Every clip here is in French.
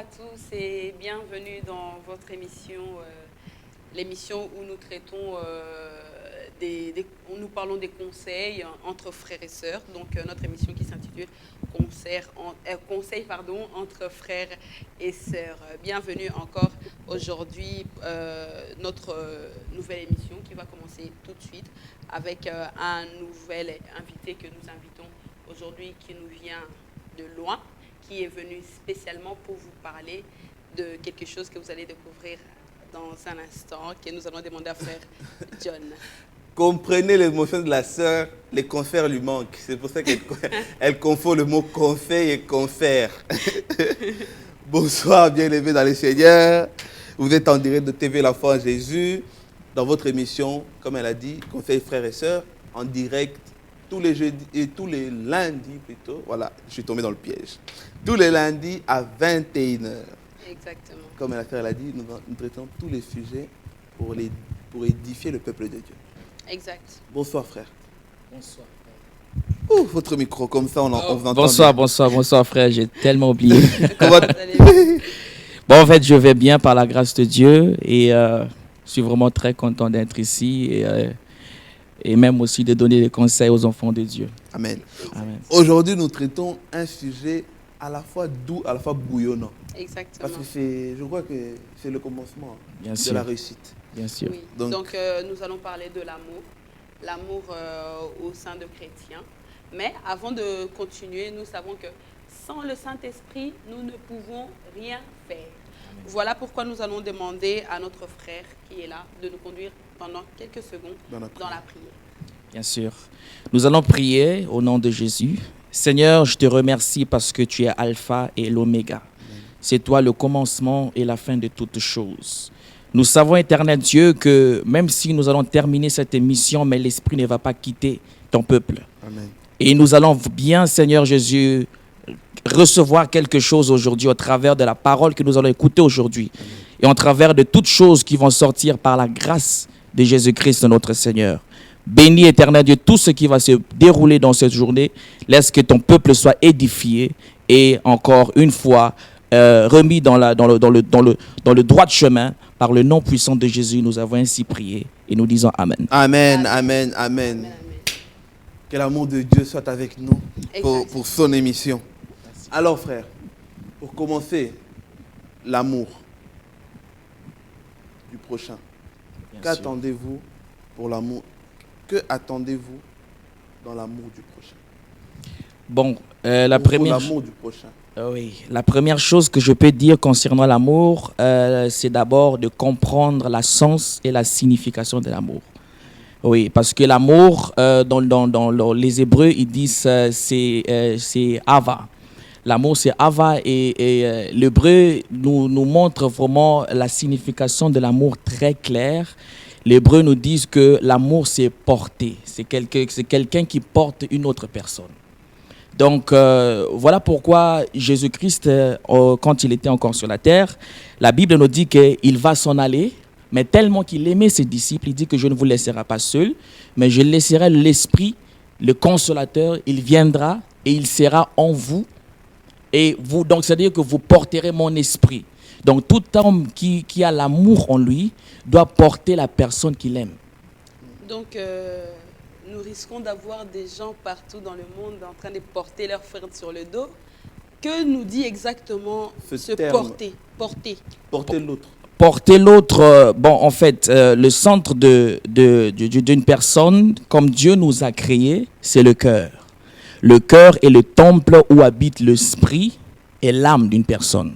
à tous et bienvenue dans votre émission, l'émission où nous traitons, où nous parlons des conseils entre frères et sœurs. Donc notre émission qui s'intitule Conseil entre frères et sœurs. Bienvenue encore aujourd'hui, notre nouvelle émission qui va commencer tout de suite avec un nouvel invité que nous invitons aujourd'hui qui nous vient de loin, qui est venu spécialement pour vous parler de quelque chose que vous allez découvrir dans un instant, que nous allons demander à frère John. Comprenez l'émotion de la sœur, les confrères lui manquent. C'est pour ça qu'elle confond le mot conseil et confrère. Bonsoir, bien-aimés dans les Seigneurs. Vous êtes en direct de TV La Foi en Jésus, dans votre émission, comme elle a dit, Conseil frères et sœurs, en direct tous les jeudis et tous les lundis plutôt. Voilà, je suis tombé dans le piège. Tous les lundis à 21h. Exactement. Comme la sœur l'a dit, nous traitons tous les sujets pour édifier le peuple de Dieu. Exact. Bonsoir frère. Bonsoir. Ouh, votre micro, comme ça on vous entend. Bonsoir frère, j'ai tellement oublié. Comment... Bon, en fait, je vais bien par la grâce de Dieu et je suis vraiment très content d'être ici et même aussi de donner des conseils aux enfants de Dieu. Amen. Amen. Aujourd'hui, nous traitons un sujet à la fois doux, à la fois bouillonnant. Exactement. Parce que je crois que c'est le commencement Bien de sûr. la réussite. Bien sûr. Oui. Donc nous allons parler de l'amour au sein de chrétiens. Mais avant de continuer, nous savons que sans le Saint-Esprit, nous ne pouvons rien faire. Amen. Voilà pourquoi nous allons demander à notre frère qui est là de nous conduire pendant quelques secondes dans la prière. Bien sûr. Nous allons prier au nom de Jésus. Seigneur, je te remercie parce que tu es Alpha et l'Oméga. C'est toi le commencement et la fin de toutes choses. Nous savons, éternel Dieu, que même si nous allons terminer cette émission, mais l'Esprit ne va pas quitter ton peuple. Amen. Et nous allons bien, Seigneur Jésus, recevoir quelque chose aujourd'hui au travers de la parole que nous allons écouter aujourd'hui. Amen. Et au travers de toutes choses qui vont sortir par la grâce de Jésus-Christ, notre Seigneur. Bénis, éternel Dieu, tout ce qui va se dérouler dans cette journée. Laisse que ton peuple soit édifié et encore une fois remis dans le droit chemin. Par le nom puissant de Jésus, nous avons ainsi prié et nous disons Amen. Amen, amen, amen. Que l'amour de Dieu soit avec nous pour son émission. Merci. Alors frère, pour commencer, l'amour du prochain. Qu'attendez-vous pour l'amour? Que attendez-vous dans l'amour du prochain? Bon, l'amour du prochain. Oui, la première chose que je peux dire concernant l'amour, c'est d'abord de comprendre la sens et la signification de l'amour. Oui, parce que l'amour, dans les Hébreux, ils disent c'est Ava. L'amour, c'est Ava et l'Hébreu nous montre vraiment la signification de l'amour très claire. L'Hébreu nous dit que l'amour, c'est porter. C'est quelqu'un qui porte une autre personne. Donc, voilà pourquoi Jésus-Christ, quand il était encore sur la terre, la Bible nous dit qu'il va s'en aller, mais tellement qu'il aimait ses disciples, il dit que je ne vous laisserai pas seul, mais je laisserai l'Esprit, le Consolateur, il viendra et il sera en vous. Et vous, donc, c'est-à-dire que vous porterez mon esprit. Donc, tout homme qui a l'amour en lui doit porter la personne qu'il aime. Donc, nous risquons d'avoir des gens partout dans le monde en train de porter leur frère sur le dos. Que nous dit exactement ce porter? Porter l'autre. Porter l'autre, bon, en fait, le centre d'une personne, comme Dieu nous a créé, c'est le cœur. Le cœur est le temple où habite l'esprit et l'âme d'une personne.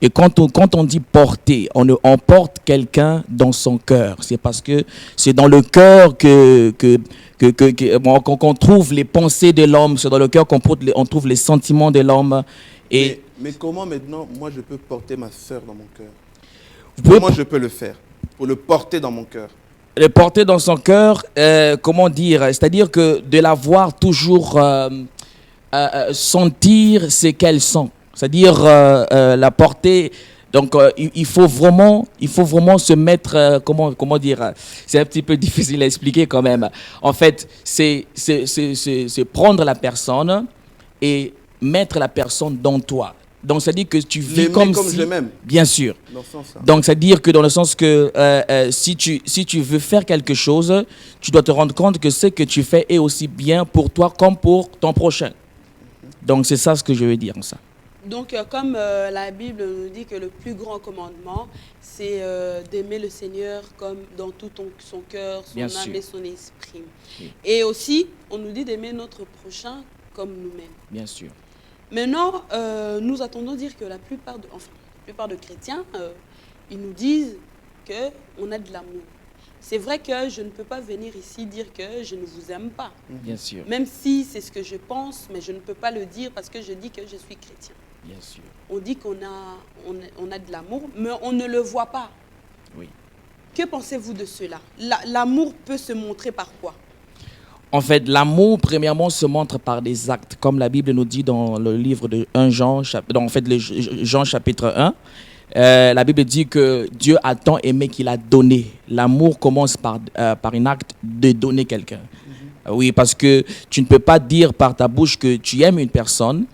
Et quand on dit porter, on porte quelqu'un dans son cœur. C'est parce que c'est dans le cœur qu'on trouve les pensées de l'homme. C'est dans le cœur qu'on trouve les sentiments de l'homme. Mais comment maintenant, moi, je peux porter ma sœur dans mon cœur? Comment je peux le faire pour le porter dans mon cœur? Le porter dans son cœur, comment dire? C'est-à-dire que de la voir toujours sentir ce qu'elle sent. C'est-à-dire la porter. Donc il faut vraiment se mettre comment dire, c'est un petit peu difficile à expliquer quand même. En fait, c'est prendre la personne et mettre la personne dans toi. Donc, c'est-à-dire que tu vis L'aimer comme comme si... je m'aime. Bien sûr. Dans ce sens-là. Donc, c'est-à-dire que dans le sens que si tu veux faire quelque chose, tu dois te rendre compte que ce que tu fais est aussi bien pour toi comme pour ton prochain. Donc, c'est ça ce que je veux dire. Ça. Donc, comme la Bible nous dit que le plus grand commandement, c'est d'aimer le Seigneur comme dans tout son cœur, son Bien âme sûr. et son esprit. Oui. Et aussi, on nous dit d'aimer notre prochain comme nous-mêmes. Bien sûr. Maintenant, nous attendons dire que la plupart de chrétiens, ils nous disent qu'on a de l'amour. C'est vrai que je ne peux pas venir ici dire que je ne vous aime pas. Bien sûr. Même si c'est ce que je pense, mais je ne peux pas le dire parce que je dis que je suis chrétien. Bien sûr. On dit qu'on a de l'amour, mais on ne le voit pas. Oui. Que pensez-vous de cela? L'amour peut se montrer par quoi? En fait, l'amour, premièrement, se montre par des actes, comme la Bible nous dit dans le livre de 1 Jean, Jean chapitre 1. La Bible dit que Dieu a tant aimé qu'il a donné. L'amour commence par un acte de donner quelqu'un. Oui, parce que tu ne peux pas dire par ta bouche que tu aimes une personne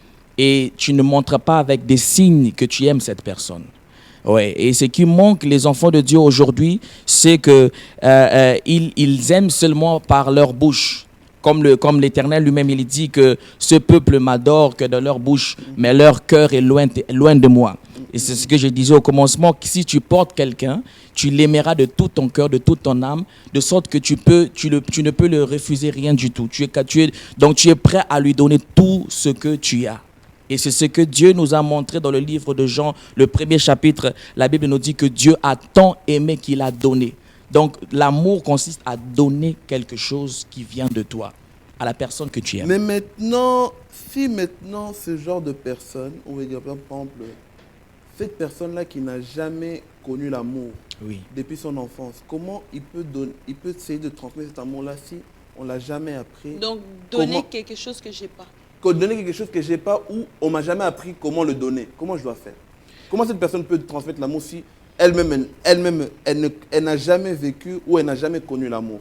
et tu ne montres pas avec des signes que tu aimes cette personne. Ouais. Et ce qui manque les enfants de Dieu aujourd'hui, c'est que ils aiment seulement par leur bouche. Comme l'Éternel lui-même, il dit que ce peuple m'adore que de leur bouche, mais leur cœur est loin de moi. Et c'est ce que je disais au commencement, que si tu portes quelqu'un, tu l'aimeras de tout ton cœur, de toute ton âme, de sorte que tu ne peux le refuser rien du tout. Donc tu es prêt à lui donner tout ce que tu as. Et c'est ce que Dieu nous a montré dans le livre de Jean, le 1er chapitre. La Bible nous dit que Dieu a tant aimé qu'il a donné. Donc, l'amour consiste à donner quelque chose qui vient de toi, à la personne que tu aimes. Mais maintenant, si maintenant ce genre de personne, on va dire par exemple, cette personne-là qui n'a jamais connu l'amour Oui. depuis son enfance, comment il peut essayer de transmettre cet amour-là si on ne l'a jamais appris? Donc, donner Comment quelque chose que je n'ai pas. Donner quelque chose que je n'ai pas ou on ne m'a jamais appris comment le donner. Comment je dois faire? Comment cette personne peut transmettre l'amour si elle-même, elle n'a jamais vécu ou elle n'a jamais connu l'amour?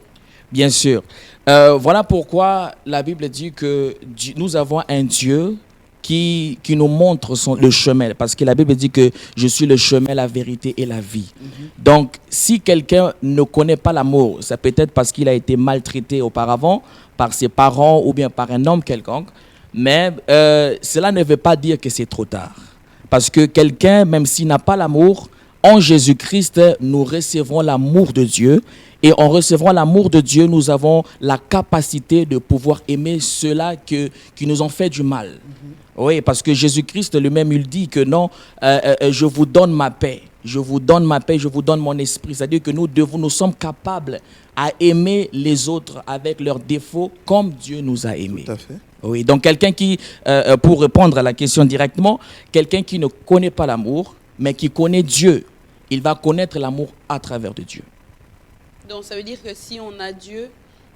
Bien sûr. Voilà pourquoi la Bible dit que nous avons un Dieu qui nous montre le chemin. Parce que la Bible dit que je suis le chemin, la vérité et la vie. Donc, si quelqu'un ne connaît pas l'amour, c'est peut-être parce qu'il a été maltraité auparavant par ses parents ou bien par un homme quelconque. Mais cela ne veut pas dire que c'est trop tard. Parce que quelqu'un, même s'il n'a pas l'amour, en Jésus-Christ, nous recevrons l'amour de Dieu. Et en recevant l'amour de Dieu, nous avons la capacité de pouvoir aimer ceux-là qui nous ont fait du mal. Oui, parce que Jésus-Christ lui-même, il dit que non, je vous donne ma paix. Je vous donne ma paix, je vous donne mon esprit. C'est-à-dire que nous sommes capables à aimer les autres avec leurs défauts comme Dieu nous a aimés. Tout à fait. Oui, donc quelqu'un qui, pour répondre à la question directement, quelqu'un qui ne connaît pas l'amour, mais qui connaît Dieu, il va connaître l'amour à travers de Dieu. Donc, ça veut dire que si on a Dieu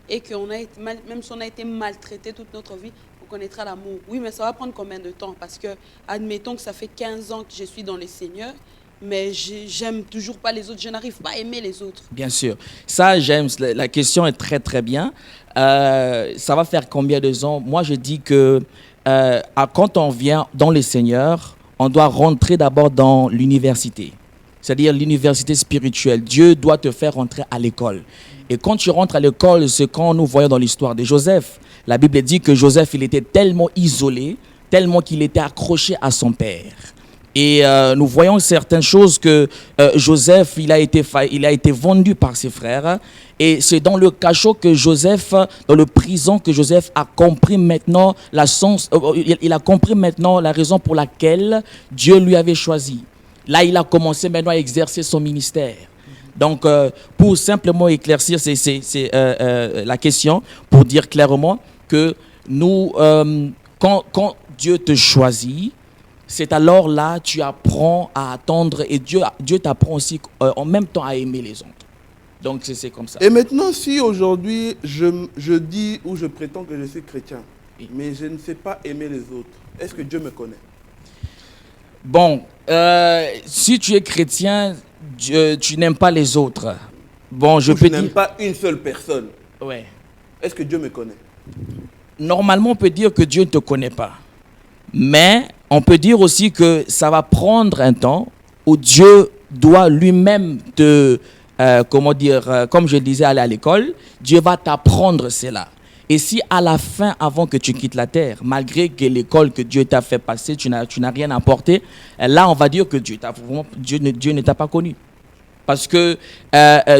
et qu'on a été même si on a été maltraité toute notre vie, on connaîtra l'amour. Oui, mais ça va prendre combien de temps? Parce que, admettons que ça fait 15 ans que je suis dans le Seigneur, mais j'aime toujours pas les autres. Je n'arrive pas à aimer les autres. Bien sûr. Ça, James, la question est très, très bien. Ça va faire combien de ans? Moi, je dis que quand on vient dans le Seigneur, on doit rentrer d'abord dans l'université. C'est-à-dire l'université spirituelle. Dieu doit te faire rentrer à l'école. Et quand tu rentres à l'école, c'est quand nous voyons dans l'histoire de Joseph. La Bible dit que Joseph, il était tellement isolé, tellement qu'il était accroché à son père. Et nous voyons certaines choses que Joseph, il a été vendu par ses frères. Et c'est dans le cachot que Joseph, dans le prison, que Joseph a compris maintenant il a compris maintenant la raison pour laquelle Dieu lui avait choisi. Là, il a commencé maintenant à exercer son ministère. Donc, pour simplement éclaircir la question, pour dire clairement que nous, quand Dieu te choisit, c'est alors là tu apprends à attendre et Dieu t'apprend aussi en même temps à aimer les autres. Donc, c'est comme ça. Et maintenant, si aujourd'hui, je dis ou je prétends que je suis chrétien, mais je ne sais pas aimer les autres, est-ce que Dieu me connaît? Bon, si tu es chrétien, tu n'aimes pas les autres. Bon, je n'aime pas une seule personne. Ouais. Est-ce que Dieu me connaît? Normalement, on peut dire que Dieu ne te connaît pas. Mais on peut dire aussi que ça va prendre un temps où Dieu doit lui-même te, comme je disais, aller à l'école. Dieu va t'apprendre cela. Et si à la fin, avant que tu quittes la terre, malgré que l'école que Dieu t'a fait passer, tu n'as rien apporté, là on va dire que Dieu ne t'a pas connu. Parce que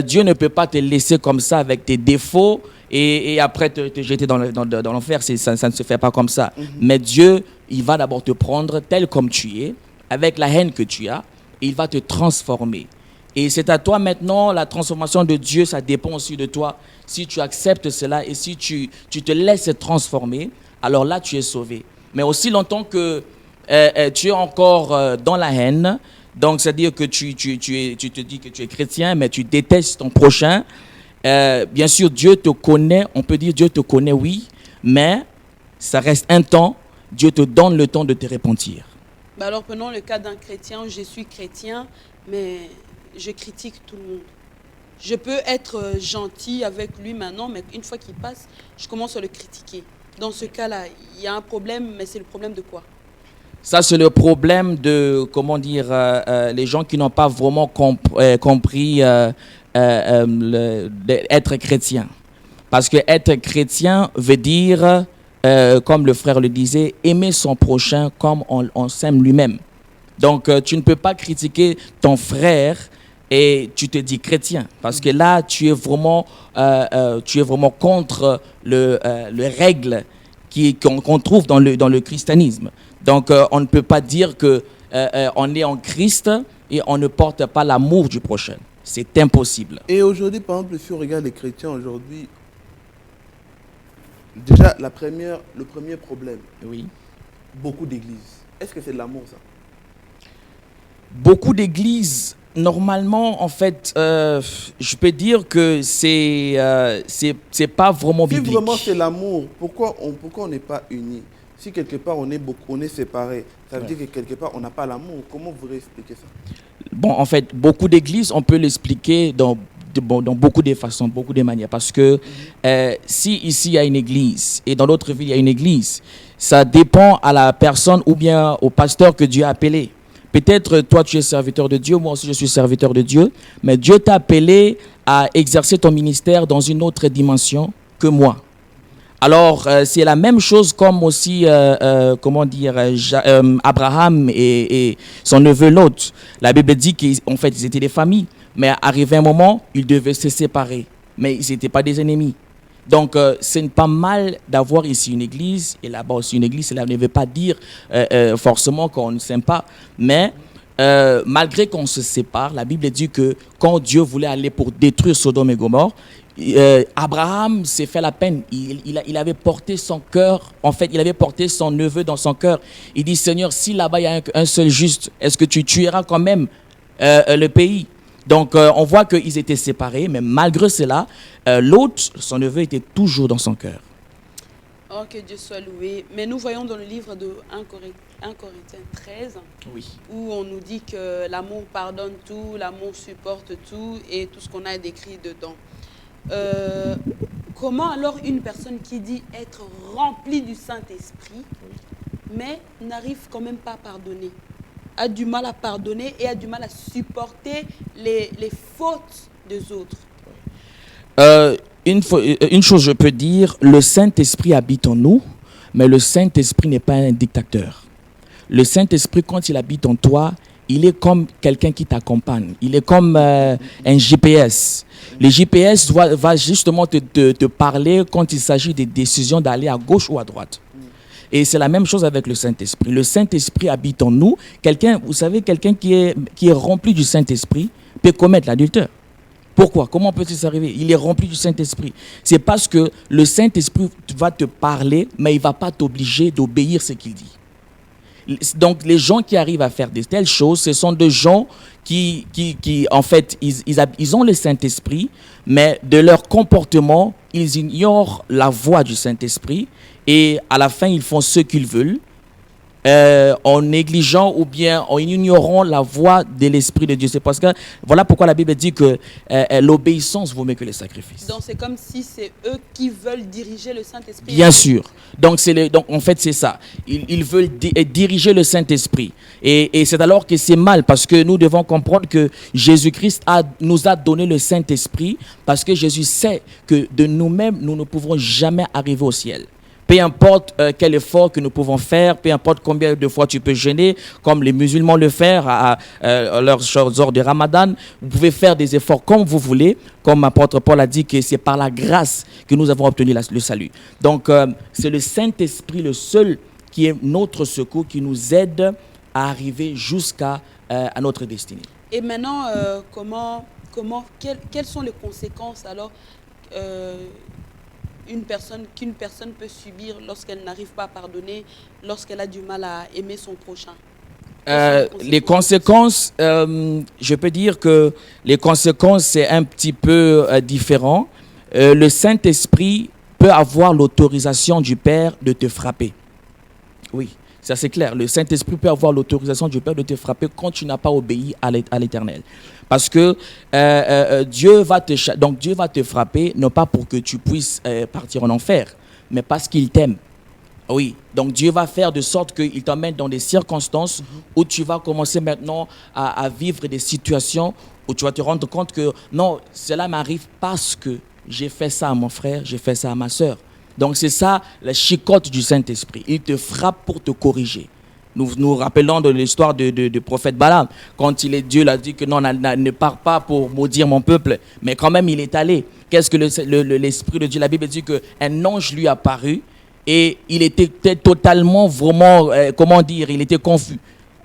Dieu ne peut pas te laisser comme ça avec tes défauts et après te jeter dans l'enfer. Ça ne se fait pas comme ça. Mais Dieu, il va d'abord te prendre tel comme tu es, avec la haine que tu as, et il va te transformer. Et c'est à toi maintenant, la transformation de Dieu, ça dépend aussi de toi. Si tu acceptes cela et si tu te laisses transformer, alors là, tu es sauvé. Mais aussi longtemps que tu es encore dans la haine, donc c'est-à-dire que tu te dis que tu es chrétien, mais tu détestes ton prochain, bien sûr, Dieu te connaît, on peut dire Dieu te connaît, oui, mais ça reste un temps, Dieu te donne le temps de te repentir. Bah alors prenons le cas d'un chrétien, je suis chrétien, mais je critique tout le monde. Je peux être gentil avec lui maintenant, mais une fois qu'il passe, je commence à le critiquer. Dans ce cas-là, il y a un problème, mais c'est le problème de quoi? Ça, c'est le problème de, comment dire, les gens qui n'ont pas vraiment compris être chrétien. Parce que être chrétien veut dire, comme le frère le disait, aimer son prochain comme on s'aime lui-même. Donc, tu ne peux pas critiquer ton frère et tu te dis chrétien. Parce que là, tu es vraiment contre les règles qu'on trouve dans le christianisme. Donc, on ne peut pas dire qu'on est en Christ et on ne porte pas l'amour du prochain. C'est impossible. Et aujourd'hui, par exemple, si on regarde les chrétiens aujourd'hui, déjà, le premier problème, Oui. beaucoup d'églises. Est-ce que c'est de l'amour, ça? Beaucoup d'églises, normalement, en fait, je peux dire que c'est pas vraiment Si biblique. vraiment c'est l'amour, pourquoi on n'est pas unis? Si quelque part on est séparés, ça veut dire que quelque part on n'a pas l'amour. Comment vous expliquer ça? Bon, en fait, beaucoup d'églises, on peut l'expliquer dans beaucoup de façons, beaucoup de manières. Parce que si ici il y a une église et dans l'autre ville il y a une église, ça dépend à la personne ou bien au pasteur que Dieu a appelé. Peut-être toi tu es serviteur de Dieu, moi aussi je suis serviteur de Dieu, mais Dieu t'a appelé à exercer ton ministère dans une autre dimension que moi. Alors, c'est la même chose comme aussi, Abraham et son neveu Lot. La Bible dit qu'en fait, ils étaient des familles. Mais arrivé un moment, ils devaient se séparer. Mais ils n'étaient pas des ennemis. Donc, c'est pas mal d'avoir ici une église et là-bas aussi une église. Cela ne veut pas dire forcément qu'on ne s'aime pas. Mais malgré qu'on se sépare, la Bible dit que quand Dieu voulait aller pour détruire Sodome et Gomorrhe, Abraham s'est fait la peine. Il avait porté son cœur, en fait, il avait porté son neveu dans son cœur. Il dit, Seigneur, si là-bas il y a un seul juste, est-ce que tu tueras quand même le pays? Donc, on voit qu'ils étaient séparés, mais malgré cela, l'autre, son neveu, était toujours dans son cœur. Oh, que Dieu soit loué. Mais nous voyons dans le livre de 1 Corinthiens 13, Oui. où on nous dit que l'amour pardonne tout, l'amour supporte tout, et tout ce qu'on a décrit dedans. Comment alors une personne qui dit être remplie du Saint-Esprit, mais n'arrive quand même pas à pardonner, a du mal à pardonner et a du mal à supporter les fautes des autres? Une chose je peux dire, le Saint-Esprit habite en nous, mais le Saint-Esprit n'est pas un dictateur. Le Saint-Esprit, quand il habite en toi, il est comme quelqu'un qui t'accompagne. Il est comme un GPS. Le GPS va justement te parler quand il s'agit des décisions d'aller à gauche ou à droite. Et c'est la même chose avec le Saint-Esprit. Le Saint-Esprit habite en nous. Vous savez, quelqu'un qui est rempli du Saint-Esprit peut commettre l'adultère. Pourquoi? Comment peut-il s'arriver? Il est rempli du Saint-Esprit. C'est parce que le Saint-Esprit va te parler, mais il ne va pas t'obliger d'obéir ce qu'il dit. Donc, les gens qui arrivent à faire de telles choses, ce sont des gens qui en fait, ils ont le Saint-Esprit, mais de leur comportement, ils ignorent la voix du Saint-Esprit et à la fin, ils font ce qu'ils veulent. en négligeant ou bien en ignorant la voix de l'Esprit de Dieu. C'est parce que voilà pourquoi la Bible dit que l'obéissance vaut mieux que les sacrifices. Donc c'est comme si c'est eux qui veulent diriger le Saint-Esprit. Bien sûr. Donc en fait c'est ça. Ils veulent diriger le Saint-Esprit. Et c'est alors que c'est mal, parce que nous devons comprendre que Jésus-Christ nous a donné le Saint-Esprit, parce que Jésus sait que de nous-mêmes, nous ne pouvons jamais arriver au ciel. Peu importe quel effort que nous pouvons faire, peu importe combien de fois tu peux jeûner, comme les musulmans le font à leurs jours de Ramadan, vous pouvez faire des efforts comme vous voulez, comme l'apôtre Paul a dit que c'est par la grâce que nous avons obtenu le salut. Donc c'est le Saint-Esprit le seul qui est notre secours, qui nous aide à arriver jusqu'à notre destinée. Et maintenant, quelles sont les conséquences alors qu'une personne peut subir lorsqu'elle n'arrive pas à pardonner, lorsqu'elle a du mal à aimer son prochain? Les conséquences, je peux dire que les conséquences, c'est un petit peu différent. Le Saint-Esprit peut avoir l'autorisation du Père de te frapper. Oui, ça c'est clair. Le Saint-Esprit peut avoir l'autorisation du Père de te frapper quand tu n'as pas obéi à l'Éternel. Parce que Dieu va te frapper, non pas pour que tu puisses partir en enfer, mais parce qu'il t'aime. Oui, donc Dieu va faire de sorte qu'il t'emmène dans des circonstances où tu vas commencer maintenant à vivre des situations où tu vas te rendre compte que non, cela m'arrive parce que j'ai fait ça à mon frère, j'ai fait ça à ma soeur. Donc c'est ça la chicotte du Saint-Esprit. Il te frappe pour te corriger. Nous nous rappelons de l'histoire du prophète Balaam. Quand Dieu l'a dit que non, ne pars pas pour maudire mon peuple. Mais quand même, il est allé. Qu'est-ce que l'Esprit de Dieu? La Bible dit qu'un ange lui apparut et il était totalement, vraiment, il était confus.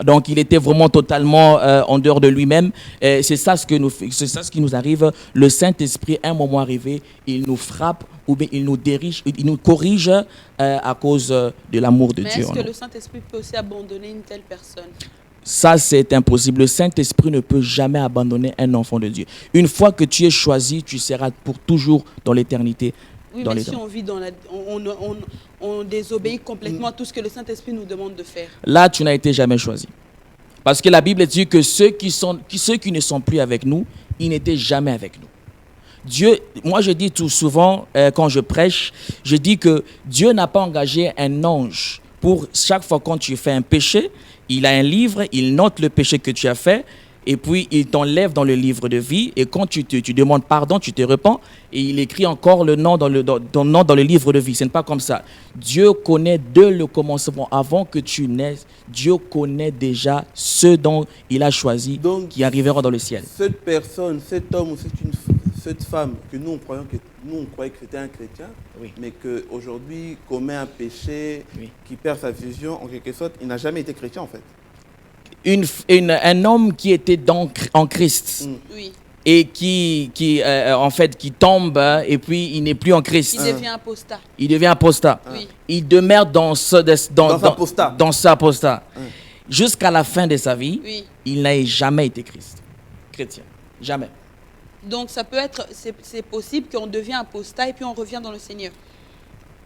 Donc il était vraiment totalement en dehors de lui-même. C'est ça ce qui nous arrive. Le Saint-Esprit, un moment arrivé, il nous frappe ou bien il nous corrige à cause de l'amour de Dieu. Mais est-ce que le Saint-Esprit peut aussi abandonner une telle personne? Ça, c'est impossible. Le Saint-Esprit ne peut jamais abandonner un enfant de Dieu. Une fois que tu es choisi, tu seras pour toujours dans l'éternité. Oui, mais si on vit on désobéit complètement à tout ce que le Saint-Esprit nous demande de faire. Là, tu n'as été jamais choisi. Parce que la Bible dit que ceux qui ne sont plus avec nous, ils n'étaient jamais avec nous. Dieu, moi je dis tout souvent, quand je prêche, je dis que Dieu n'a pas engagé un ange pour chaque fois quand tu fais un péché, il a un livre, il note le péché que tu as fait, et puis il t'enlève dans le livre de vie, et quand tu demandes pardon, tu te repens, et il écrit encore ton nom dans le livre de vie. Ce n'est pas comme ça. Dieu connaît dès le commencement, avant que tu naisses, Dieu connaît déjà ceux dont il a choisi, donc, qui arriveront dans le ciel. Cette personne, cet homme ou cette femme que nous on croyait que c'était un chrétien, oui, mais qu'aujourd'hui commet un péché, oui, qui perd sa vision, en quelque sorte, il n'a jamais été chrétien en fait. Un homme qui était en Christ, oui, et qui tombe, et puis il n'est plus en Christ. Il devient apostat. Il devient apostat. Oui. Il demeure dans ce apostat. Jusqu'à la fin de sa vie, oui, il n'a jamais été chrétien. Jamais. Donc ça peut être, c'est possible qu'on devient apostat et puis on revient dans le Seigneur.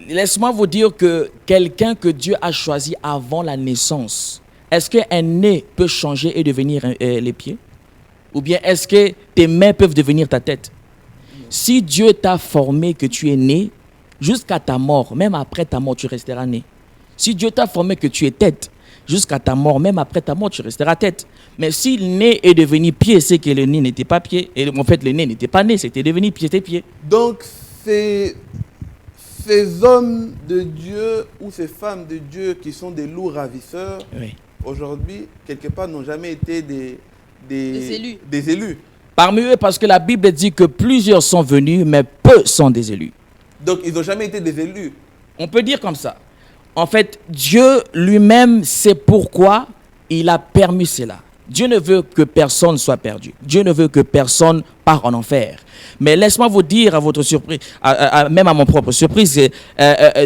Laisse-moi vous dire que quelqu'un que Dieu a choisi avant la naissance, est-ce qu'un nez peut changer et devenir les pieds? Ou bien est-ce que tes mains peuvent devenir ta tête? Si Dieu t'a formé que tu es né, jusqu'à ta mort, même après ta mort, tu resteras né. Si Dieu t'a formé que tu es tête, jusqu'à ta mort, même après ta mort, tu resteras tête. Mais si le nez est devenu pied, c'est que le nez n'était pas pied. Et en fait, le nez n'était pas nez, c'était devenu pied, c'était pied. Donc, ces hommes de Dieu ou ces femmes de Dieu qui sont des loups ravisseurs, oui, aujourd'hui, quelque part, n'ont jamais été des élus. Parmi eux, parce que la Bible dit que plusieurs sont venus, mais peu sont des élus. Donc, ils n'ont jamais été des élus. On peut dire comme ça. En fait, Dieu lui-même sait pourquoi il a permis cela. Dieu ne veut que personne soit perdu. Dieu ne veut que personne parte en enfer. Mais laisse-moi vous dire à votre surprise, même à mon propre surprise,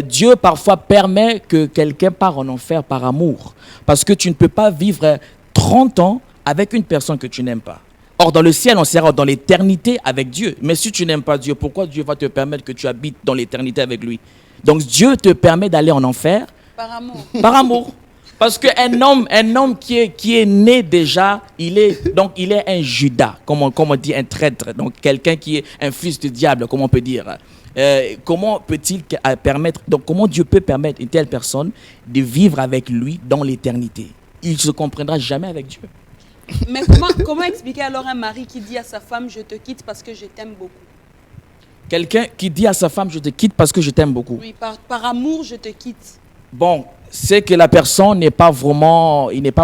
Dieu parfois permet que quelqu'un parte en enfer par amour. Parce que tu ne peux pas vivre 30 ans avec une personne que tu n'aimes pas. Or, dans le ciel, on sera dans l'éternité avec Dieu. Mais si tu n'aimes pas Dieu, pourquoi Dieu va te permettre que tu habites dans l'éternité avec lui? Donc, Dieu te permet d'aller en enfer. Par amour. Par amour. Parce qu'un homme qui est né déjà, il est un Judas, comme on dit, un traître, donc quelqu'un qui est un fils du diable, comme on peut dire. Comment peut-il permettre, donc comment Dieu peut permettre une telle personne de vivre avec lui dans l'éternité? Il ne se comprendra jamais avec Dieu. Mais comment expliquer alors un mari qui dit à sa femme, je te quitte parce que je t'aime beaucoup? Quelqu'un qui dit à sa femme, je te quitte parce que je t'aime beaucoup. Oui, par amour, je te quitte. Bon, c'est que la personne n'est pas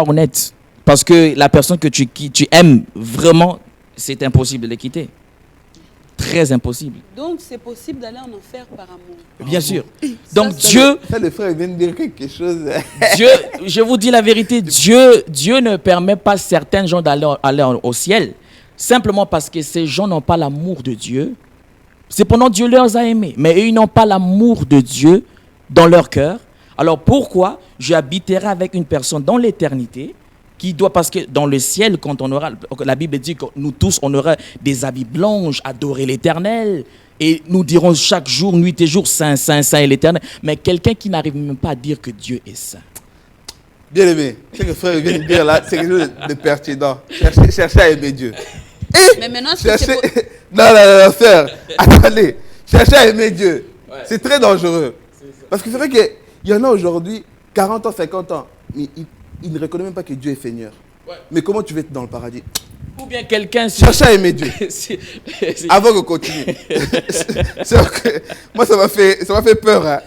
honnête. Parce que la personne que tu aimes vraiment, c'est impossible de les quitter. Très impossible. Donc, c'est possible d'aller en enfer par amour. Bien sûr. Ça, Donc, c'est Dieu, Ça, le frère vient de dire quelque chose. Dieu, je vous dis la vérité, Dieu ne permet pas certains gens aller au ciel, simplement parce que ces gens n'ont pas l'amour de Dieu. Cependant, Dieu les a aimés, mais ils n'ont pas l'amour de Dieu dans leur cœur. Alors pourquoi j'habiterai avec une personne dans l'éternité qui doit, parce que dans le ciel, quand on aura, la Bible dit que nous tous, on aura des habits blancs, adorer l'Éternel, et nous dirons chaque jour, nuit et jour, Saint, Saint, Saint est l'Éternel. Mais quelqu'un qui n'arrive même pas à dire que Dieu est saint. Bien aimé, ce que le frère vient de dire là, c'est quelque chose de pertinent. Cherchez à aimer Dieu. Mais maintenant, Cherchez... Non, frère, attendez. Cherchez à aimer Dieu. Ouais. C'est très dangereux. Parce que c'est vrai qu'il y en a aujourd'hui, 40 ans, 50 ans, mais ils ne reconnaissent même pas que Dieu est Seigneur. Ouais. Mais comment tu vas être dans le paradis? Ou bien quelqu'un... Cherchez à aimer Dieu. Avant qu'on continue. Moi, ça m'a fait peur, hein,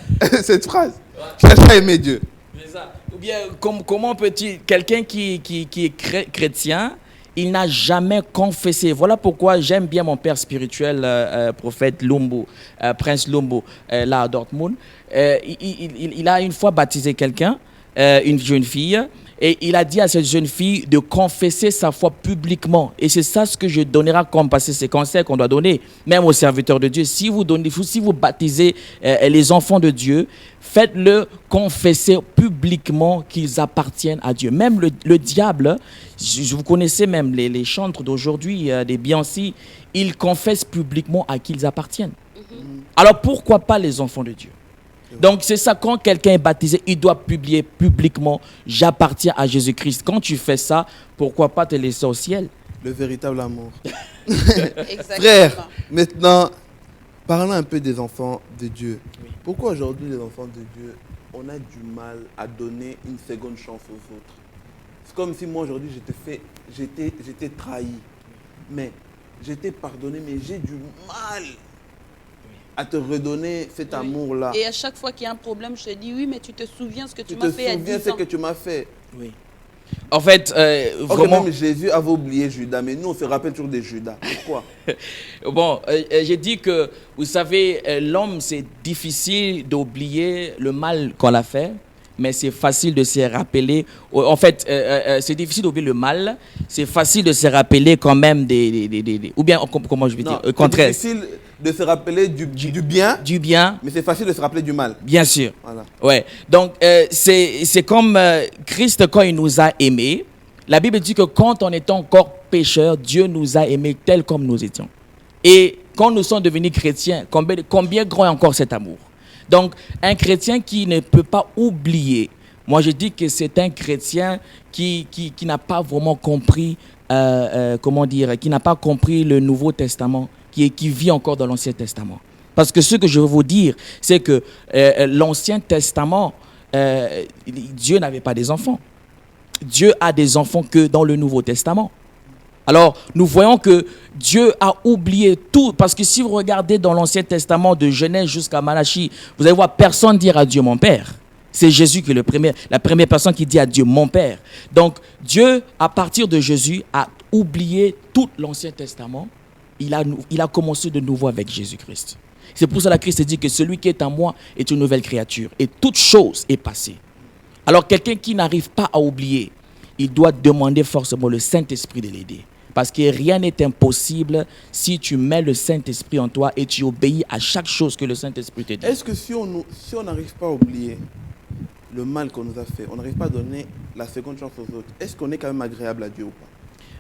cette phrase. Ouais. Cherchez à aimer Dieu. Ou bien, comment peut-il... Quelqu'un qui est chrétien, il n'a jamais confessé. Voilà pourquoi j'aime bien mon père spirituel, prophète Lumbu, Prince Lumbu, là à Dortmund. Il a une fois baptisé quelqu'un, une jeune fille, et il a dit à cette jeune fille de confesser sa foi publiquement. Et c'est ça ce que je donnerai comme, parce que c'est conseil qu'on doit donner, même aux serviteurs de Dieu. Si vous baptisez les enfants de Dieu, faites-le confesser publiquement qu'ils appartiennent à Dieu. Même le diable, vous connaissez même les chantres d'aujourd'hui, des Beyoncé, ils confessent publiquement à qui ils appartiennent. Alors pourquoi pas les enfants de Dieu? Donc c'est ça, quand quelqu'un est baptisé, il doit publier publiquement, j'appartiens à Jésus-Christ. Quand tu fais ça, pourquoi pas te laisser au ciel? Le véritable amour. Frère, maintenant, parlons un peu des enfants de Dieu. Oui. Pourquoi aujourd'hui les enfants de Dieu, on a du mal à donner une seconde chance aux autres? C'est comme si moi aujourd'hui j'étais trahi, mais j'étais pardonné, mais j'ai du mal à te redonner cet amour-là. Et à chaque fois qu'il y a un problème, je te dis, oui, mais tu te souviens ce que tu m'as fait à 10 ans. Tu te souviens ce que tu m'as fait. Oui. En fait, vraiment... Même Jésus avait oublié Judas, mais nous, on se rappelle toujours de Judas. Pourquoi? Bon, j'ai dit que, vous savez, l'homme, c'est difficile d'oublier le mal qu'on a fait, mais c'est facile de se rappeler. En fait, c'est difficile d'oublier le mal, c'est facile de se rappeler quand même ou bien, comment je vais dire, contraire. C'est difficile de se rappeler du bien. Du bien. Mais c'est facile de se rappeler du mal. Bien sûr. Voilà. Ouais. Donc, c'est comme Christ, quand il nous a aimés, la Bible dit que quand on était encore pécheurs, Dieu nous a aimés tels comme nous étions. Et quand nous sommes devenus chrétiens, combien grand est encore cet amour? Donc, un chrétien qui ne peut pas oublier, moi je dis que c'est un chrétien qui n'a pas vraiment compris, qui n'a pas compris le Nouveau Testament, qui vit encore dans l'Ancien Testament. Parce que ce que je veux vous dire, c'est que l'Ancien Testament, Dieu n'avait pas des enfants. Dieu a des enfants que dans le Nouveau Testament. Alors, nous voyons que Dieu a oublié tout, parce que si vous regardez dans l'Ancien Testament, de Genèse jusqu'à Malachie, vous allez voir personne dire à Dieu mon Père. C'est Jésus qui est la première personne qui dit à Dieu mon Père. Donc, Dieu, à partir de Jésus, a oublié tout l'Ancien Testament. Il a commencé de nouveau avec Jésus-Christ. C'est pour cela que Christ dit que celui qui est en moi est une nouvelle créature. Et toute chose est passée. Alors, quelqu'un qui n'arrive pas à oublier, il doit demander forcément le Saint-Esprit de l'aider. Parce que rien n'est impossible si tu mets le Saint-Esprit en toi et tu obéis à chaque chose que le Saint-Esprit te dit. Est-ce que si on n'arrive pas à oublier le mal qu'on nous a fait, on n'arrive pas à donner la seconde chance aux autres, est-ce qu'on est quand même agréable à Dieu ou pas?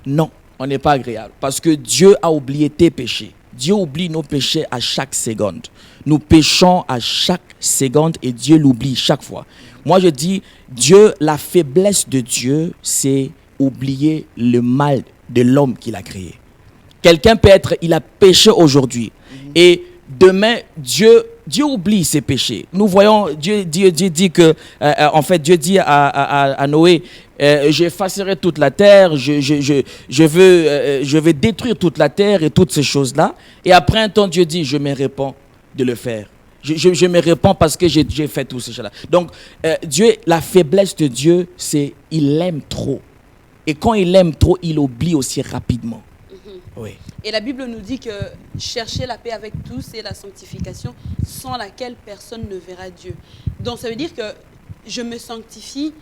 Non, on n'est pas agréable. Parce que Dieu a oublié tes péchés. Dieu oublie nos péchés à chaque seconde. Nous péchons à chaque seconde et Dieu l'oublie chaque fois. Moi, je dis, Dieu, la faiblesse de Dieu, c'est oublier le mal de l'homme qu'il a créé. Quelqu'un peut être, il a péché aujourd'hui. Et demain, Dieu oublie ses péchés. Nous voyons, Dieu dit que, en fait, Dieu dit à Noé, j'effacerai toute la terre, je vais détruire toute la terre et toutes ces choses-là. Et après un temps, Dieu dit, je me répands de le faire. Je me répands parce que j'ai fait tout ces choses-là. Donc, Dieu, la faiblesse de Dieu, c'est il aime trop. Et quand il aime trop, il oublie aussi rapidement. Oui. Et la Bible nous dit que chercher la paix avec tous, c'est la sanctification sans laquelle personne ne verra Dieu. Donc ça veut dire que je me sanctifie,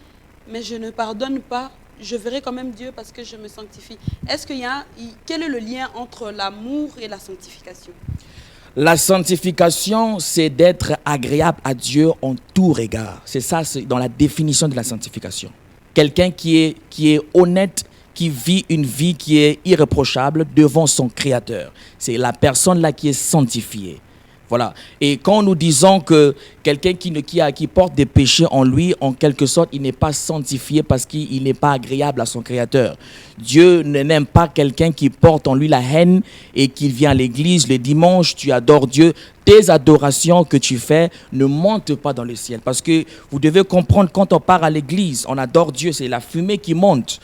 mais je ne pardonne pas. Je verrai quand même Dieu parce que je me sanctifie. Quel est le lien entre l'amour et la sanctification? La sanctification, c'est d'être agréable à Dieu en tout regard. C'est ça, c'est dans la définition de la sanctification. Quelqu'un qui est honnête, qui vit une vie qui est irréprochable devant son Créateur. C'est la personne là qui est sanctifiée. Voilà. Et quand nous disons que quelqu'un qui porte des péchés en lui, en quelque sorte, il n'est pas sanctifié parce qu'il n'est pas agréable à son Créateur. Dieu n'aime pas quelqu'un qui porte en lui la haine et qui vient à l'église le dimanche, tu adores Dieu. Tes adorations que tu fais ne montent pas dans le ciel. Parce que vous devez comprendre, quand on part à l'église, on adore Dieu, c'est la fumée qui monte.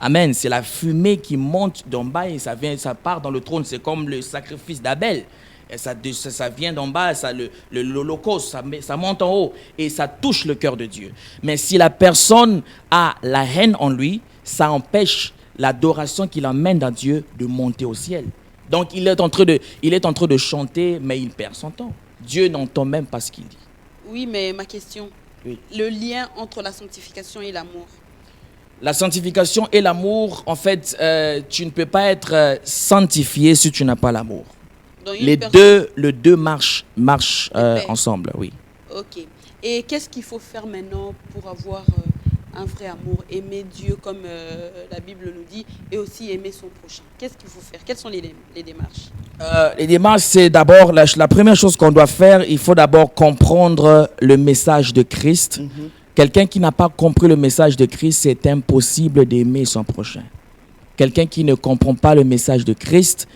Amen. C'est la fumée qui monte d'en bas et ça part dans le trône. C'est comme le sacrifice d'Abel. Et ça vient d'en bas, l'holocauste, ça monte en haut et ça touche le cœur de Dieu. Mais si la personne a la haine en lui, ça empêche l'adoration qu'il emmène à Dieu de monter au ciel. Donc il est en train de chanter, mais il perd son temps. Dieu n'entend même pas ce qu'il dit. Oui, mais ma question, oui. Le lien entre la sanctification et l'amour. La sanctification et l'amour, en fait, tu ne peux pas être sanctifié si tu n'as pas l'amour. Les deux marchent ensemble, oui. Ok. Et qu'est-ce qu'il faut faire maintenant pour avoir un vrai amour, aimer Dieu comme la Bible nous dit, et aussi aimer son prochain? Qu'est-ce qu'il faut faire? Quelles sont les démarches? Les démarches, c'est d'abord, la première chose qu'on doit faire, il faut d'abord comprendre le message de Christ. Quelqu'un qui n'a pas compris le message de Christ, c'est impossible d'aimer son prochain. Quelqu'un qui ne comprend pas le message de Christ,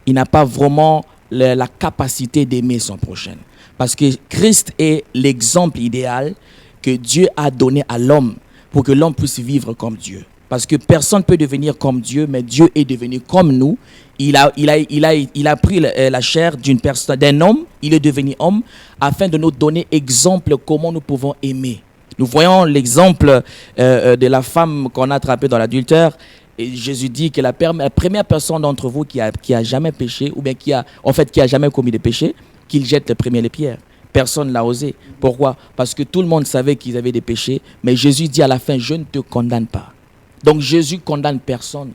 il n'a pas vraiment la capacité d'aimer son prochain. Parce que Christ est l'exemple idéal que Dieu a donné à l'homme pour que l'homme puisse vivre comme Dieu. Parce que personne ne peut devenir comme Dieu, mais Dieu est devenu comme nous. Il a pris la chair d'un homme, il est devenu homme, afin de nous donner exemple comment nous pouvons aimer. Nous voyons l'exemple de la femme qu'on a attrapée dans l'adultère. Et Jésus dit que la première personne d'entre vous qui a jamais péché, ou bien qui a jamais commis de péché, qu'il jette les pierres. Personne ne l'a osé. Pourquoi? Parce que tout le monde savait qu'ils avaient des péchés. Mais Jésus dit à la fin, je ne te condamne pas. Donc Jésus condamne personne.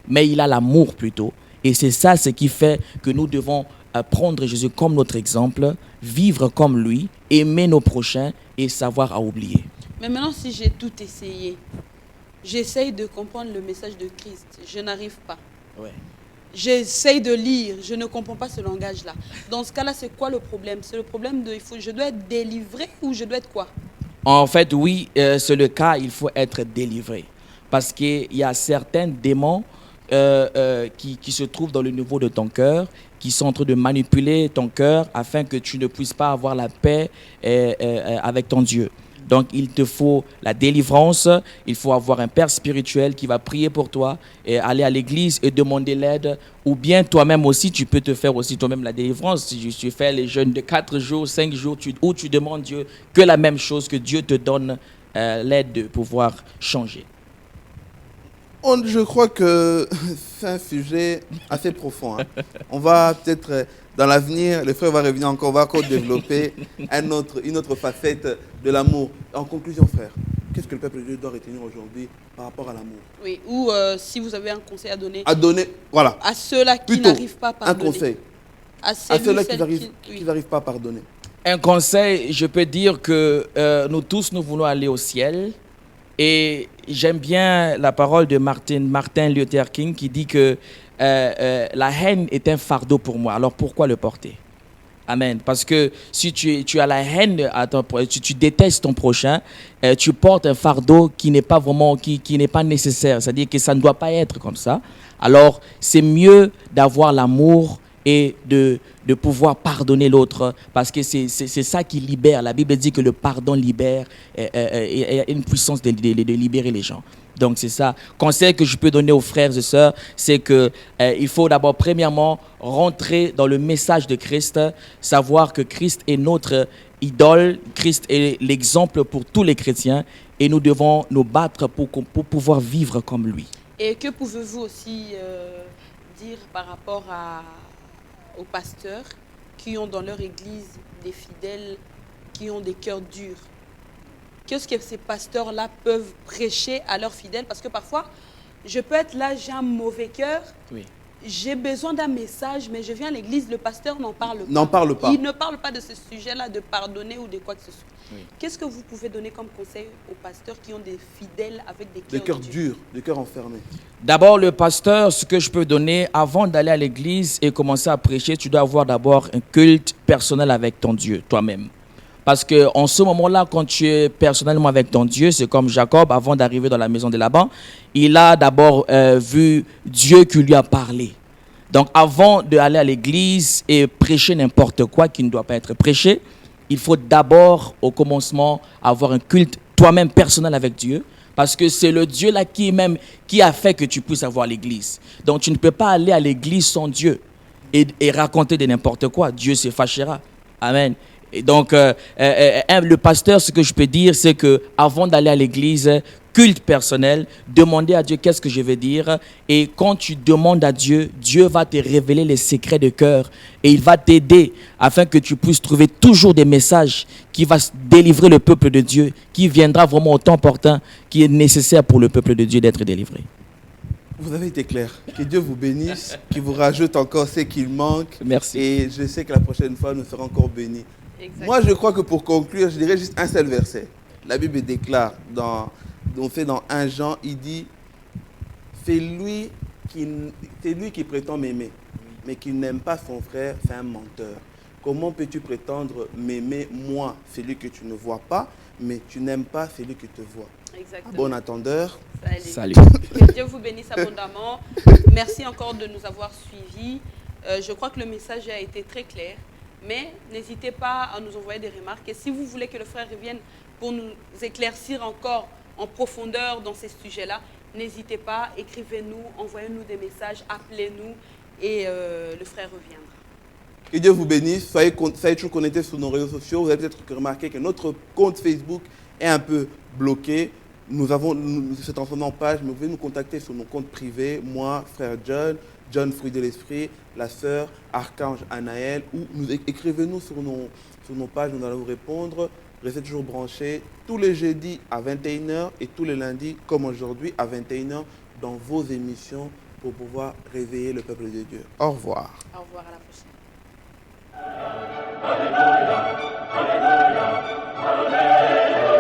Mais il a l'amour plutôt. Et c'est ça ce qui fait que nous devons prendre Jésus comme notre exemple, vivre comme lui, aimer nos prochains et savoir à oublier. Mais maintenant, si j'ai tout essayé, j'essaye de comprendre le message de Christ, je n'arrive pas. Ouais. J'essaye de lire, je ne comprends pas ce langage-là. Dans ce cas-là, c'est quoi le problème? C'est le problème je dois être délivré ou je dois être quoi? En fait, oui, c'est le cas, il faut être délivré. Parce qu'il y a certains démons qui se trouvent dans le niveau de ton cœur, qui sont en train de manipuler ton cœur afin que tu ne puisses pas avoir la paix avec ton Dieu. Donc, il te faut la délivrance, il faut avoir un père spirituel qui va prier pour toi et aller à l'église et demander l'aide. Ou bien toi-même aussi, tu peux te faire aussi toi-même la délivrance. Si tu fais les jeûnes de 4 jours, 5 jours, où tu demandes Dieu que la même chose, que Dieu te donne l'aide de pouvoir changer. Je crois que c'est un sujet assez profond. On va peut-être, dans l'avenir, le frère va revenir encore, on va encore développer une autre facette de l'amour. En conclusion, frère, qu'est-ce que le peuple de Dieu doit retenir aujourd'hui par rapport à l'amour? Oui, ou si vous avez un conseil à donner, voilà. À ceux-là qui n'arrivent pas à pardonner. Un conseil. À ceux-là qui n'arrivent pas à pardonner. Un conseil, je peux dire que nous tous, nous voulons aller au ciel. Et j'aime bien la parole de Martin Luther King qui dit que la haine est un fardeau pour moi, alors pourquoi le porter? Amen. Parce que si tu as la haine, tu détestes ton prochain, tu portes un fardeau qui n'est pas vraiment, qui n'est pas nécessaire. C'est-à-dire que ça ne doit pas être comme ça. Alors, c'est mieux d'avoir l'amour et de pouvoir pardonner l'autre, parce que c'est ça qui libère. La Bible dit que le pardon libère, et a une puissance de libérer les gens. Donc c'est ça. Conseil que je peux donner aux frères et sœurs, c'est que il faut d'abord premièrement rentrer dans le message de Christ, savoir que Christ est notre idole, Christ est l'exemple pour tous les chrétiens et nous devons nous battre pour pouvoir vivre comme lui. Et que pouvez-vous aussi dire par rapport aux pasteurs qui ont dans leur église des fidèles qui ont des cœurs durs? Qu'est-ce que ces pasteurs-là peuvent prêcher à leurs fidèles? Parce que parfois, je peux être là, j'ai un mauvais cœur, Oui. j'ai besoin d'un message, mais je viens à l'église, le pasteur n'en parle pas. N'en parle pas. Il ne parle pas de ce sujet-là, de pardonner ou de quoi que ce soit. Oui. Qu'est-ce que vous pouvez donner comme conseil aux pasteurs qui ont des fidèles avec des Des cœurs cœurs durs, des cœurs enfermés. D'abord, le pasteur, ce que je peux donner, avant d'aller à l'église et commencer à prêcher, tu dois avoir d'abord un culte personnel avec ton Dieu, toi-même. Parce qu'en ce moment-là, quand tu es personnellement avec ton Dieu, c'est comme Jacob, avant d'arriver dans la maison de Laban, il a d'abord vu Dieu qui lui a parlé. Donc, avant d'aller à l'église et prêcher n'importe quoi qui ne doit pas être prêché, il faut d'abord, au commencement, avoir un culte toi-même personnel avec Dieu. Parce que c'est le Dieu là qui a fait que tu puisses avoir l'église. Donc, tu ne peux pas aller à l'église sans Dieu et raconter de n'importe quoi. Dieu se fâchera. Amen. Et donc, le pasteur, ce que je peux dire, c'est que avant d'aller à l'église, culte personnel, demander à Dieu qu'est-ce que je vais dire. Et quand tu demandes à Dieu, Dieu va te révéler les secrets de cœur. Et il va t'aider afin que tu puisses trouver toujours des messages qui vont délivrer le peuple de Dieu, qui viendra vraiment au temps opportun, qui est nécessaire pour le peuple de Dieu d'être délivré. Vous avez été clair. Que Dieu vous bénisse, qu'il vous rajoute encore ce qu'il manque. Merci. Et je sais que la prochaine fois, nous serons encore bénis. Exactement. Moi, je crois que pour conclure, je dirais juste un seul verset. La Bible déclare, dans 1 Jean, il dit « C'est lui qui prétend m'aimer, mais qui n'aime pas son frère, c'est un menteur. Comment peux-tu prétendre m'aimer, moi, celui que tu ne vois pas, mais tu n'aimes pas celui que te vois ?» Exactement. Bon attendeur. Salut. Que Dieu vous bénisse abondamment. Merci encore de nous avoir suivis. Je crois que le message a été très clair. Mais n'hésitez pas à nous envoyer des remarques. Et si vous voulez que le frère revienne pour nous éclaircir encore en profondeur dans ces sujets-là, n'hésitez pas, écrivez-nous, envoyez-nous des messages, appelez-nous et le frère reviendra. Que Dieu vous bénisse. Soyez toujours connectés sur nos réseaux sociaux. Vous avez peut-être remarqué que notre compte Facebook est un peu bloqué. Nous s'est transformé en page, mais vous pouvez nous contacter sur nos comptes privés. Moi, frère John, fruit de l'esprit, la sœur, archange Anaël, ou écrivez-nous sur nos pages, nous allons vous répondre. Restez toujours branchés tous les jeudis à 21h et tous les lundis, comme aujourd'hui, à 21h, dans vos émissions pour pouvoir réveiller le peuple de Dieu. Au revoir. Au revoir, à la prochaine.